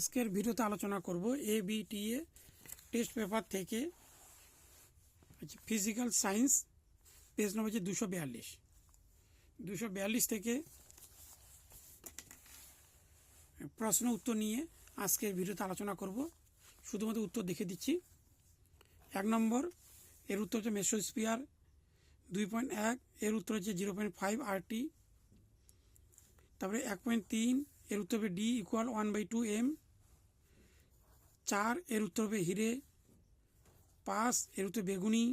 আজকের ভিডিওতে আলোচনা করব এবিটিএ টেস্ট পেপার থেকে ফিজিক্যাল সায়েন্স পেজ নম্বর হচ্ছে 242 থেকে প্রশ্ন উত্তর নিয়ে আজকের ভিডিওতে আলোচনা করব। শুধুমাত্র উত্তর দেখে দিচ্ছি। 1 নম্বর এর উত্তর হচ্ছে মেসোস্ফিয়ার 2.1 এর উত্তর হচ্ছে 0.5 RT। তারপরে 1.3 এর উত্তর হবে D = 1/2 M। 4 এর উত্তর হবে হিরে। 5 এর উত্তর বেগুনি।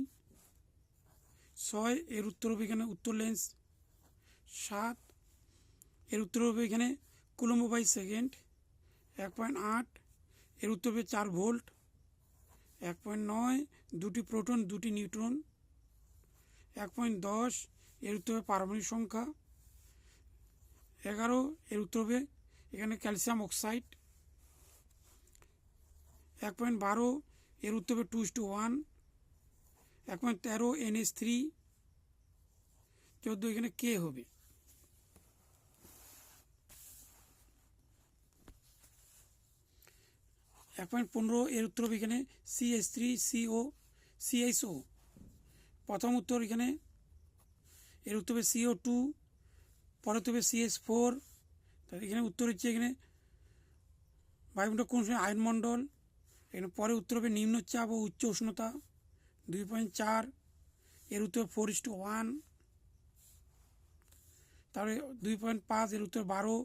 6 এর উত্তর হবে এখানে উত্তর লেন্স। 7 এর উত্তর হবে এখানে কুলম্ব/সেকেন্ড। 1.8 এর উত্তর হবে 4 ভোল্ট। 1.9 দুটি প্রোটন 2টি নিউট্রন। 1.10 এর উত্তর হবে পারমাণবিক সংখ্যা। 11 এর উত্তর হবে এখানে ক্যালসিয়াম অক্সাইড। 1.12 এর উত্তর হবে 2:1। 1.13 NH3। 14 এখানে কে হবে। এক 1.15 এর উত্তর হবে এখানে CH3CO প্রথম উত্তর এখানে। এর উত্তর হবে CO2। পরে হবে CH4। তাহলে এখানে উত্তর হচ্ছে এখানে বায়ুমণ্ডল কোন সময় আয়নমণ্ডল। এখানে পরে উত্তর হবে নিম্নচাপ ও উচ্চ উষ্ণতা। 2.4 এর উত্তর 4:1। তাহলে 2.5 এর উত্তর 12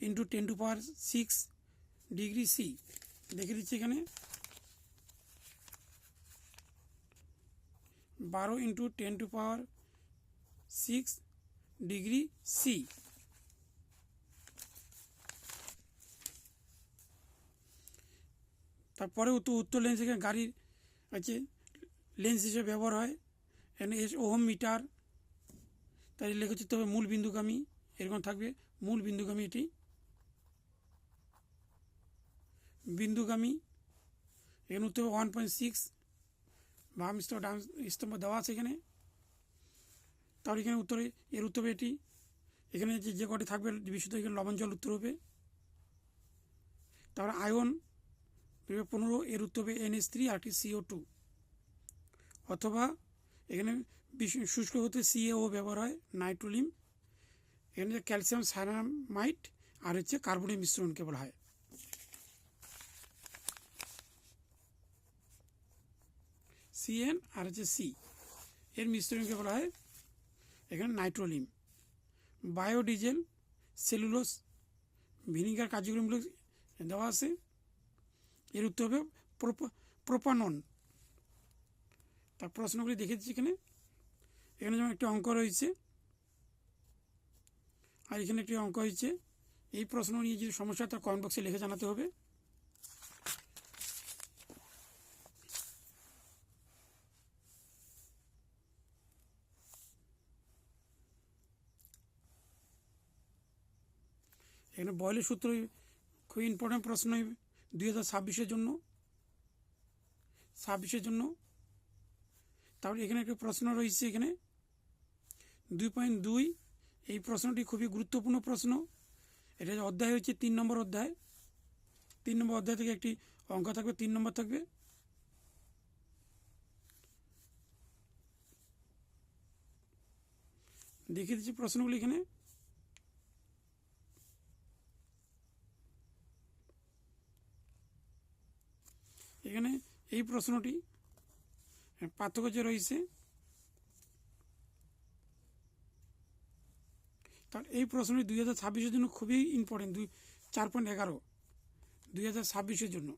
× 10⁶ ডিগ্রি C। দেখে দিচ্ছি এখানে 12 × 10⁶ ডিগ্রি C। তারপরে উত্তর লেন্স এখানে গাড়ির আছে লেন্স হিসেবে ব্যবহার হয়। এখানে ওহম মিটার। তাই লেখচিত্র হবে মূল বিন্দুগামী। এরকম থাকবে মূল বিন্দুগামী। এটি বিন্দুগামী। এখানে উত্তর হবে 1.6 বাম স্তম্ভ ডান স্তম্ভ দেওয়া আছে এখানে। তাহলে এখানে উত্তরে এর উত্তর হবে এটি। এখানে যে কটি থাকবে বিশুদ্ধ এখানে লবণ জল উত্তর হবে। তারপরে আয়ন 15 এর উত্তর হবে NH3 আর CO2। অথবা এখানে শুষ্ক হতে CaO ব্যবহার হয় নাইট্রোলিন। এখানে ক্যালসিয়াম সায়ানামাইড আর হচ্ছে কার্বনের মিশ্রণকে বলা হয়। CN আর হচ্ছে C এর মিশ্রণকে বলা হয় এখানে নাইট্রোলিন। বায়োডিজেল সেলুলোজ ভিনিগার কার্যক্রমগুলো দেওয়া আছে। এর উত্তর হবে প্রোপানন। তার প্রশ্নগুলি দেখে দিচ্ছি এখানে। এখানে যেমন একটি অঙ্ক রয়েছে আর এখানে একটি অঙ্ক হয়েছে। এই প্রশ্ন নিয়ে যদি সমস্যা তার কমেন্ট বক্সে লিখে জানাতে হবে। এখানে বয়লের সূত্র খুব ইম্পর্টেন্ট প্রশ্ন 2026-এর জন্য। তারপরে এখানে একটা প্রশ্ন রয়েছে এখানে 2.2। এই প্রশ্নটি খুবই গুরুত্বপূর্ণ প্রশ্ন। এটা অধ্যায় হচ্ছে 3 নম্বর অধ্যায়। 3 নম্বর অধ্যায় থেকে একটি অঙ্ক থাকবে। 3 নম্বর থাকবে। দেখিয়ে দিচ্ছি প্রশ্নগুলি এখানে। এখানে এই প্রশ্নটি পার্থক্য যে রয়েছে তার এই প্রশ্নটি 2026-এর জন্য খুবই ইম্পর্টেন্ট। 4.11 2026-এর জন্য।